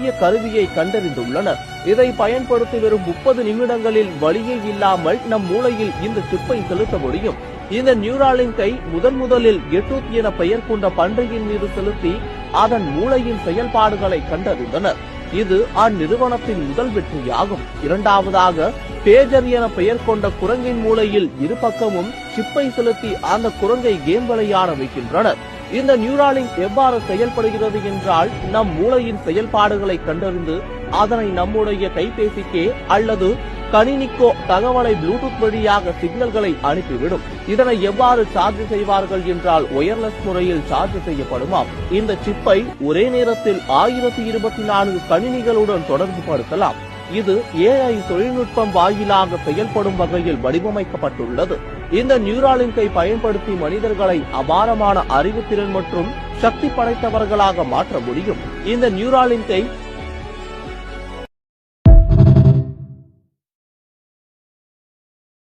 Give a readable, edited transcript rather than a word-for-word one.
புதிய கருவியை கண்டறிந்துள்ளனர். இதை பயன்படுத்தி வெறும் 30 நிமிடங்களில் வலியே இல்லாமல் நம் மூளையில் இந்த சிப்பை செலுத்த முடியும். இந்த நியூராலிங்கை முதலில் எட்டூத் என பெயர் கொண்ட பன்றியின் மீது செலுத்தி அதன் மூளையின் செயல்பாடுகளை கண்டறிந்தனர். இது அந்நிறுவனத்தின் முதல் வெற்றியாகும். இரண்டாவதாக பேஜர் என பெயர் கொண்ட குரங்கின் மூளையில் இரு பக்கமும் சிப்பை செலுத்தி அந்த குரங்கை கேம் விளையாட வைக்கின்றனர். இந்த நியூராலிங்க் எவ்வாறு செயல்படுகிறது என்றால், நம் மூளையின் செயல்பாடுகளை கண்டறிந்து அதனை நம்முடைய கைபேசிக்கே அல்லது கணினிக்கோ தகவலை ப்ளூடூத் வழியாக சிக்னல்களை அனுப்பிவிடும். இதனை எவ்வாறு சார்ஜ் செய்வார்கள் என்றால், ஒயர்லெஸ் முறையில் சார்ஜ் செய்யப்படுமாம். இந்த சிப்பை ஒரே நேரத்தில் 1024 கணினிகளுடன் தொடர்பு படுத்தலாம். இது AI தொழில்நுட்பம் வாயிலாக செயல்படும் வகையில் வடிவமைக்கப்பட்டுள்ளது. இந்த நியூராலிங்கை பயன்படுத்தி மனிதர்களை அபாரமான அறிவுத்திறன் மற்றும் சக்தி படைத்தவர்களாக மாற்ற முடியும். இந்த நியூராலிங்கை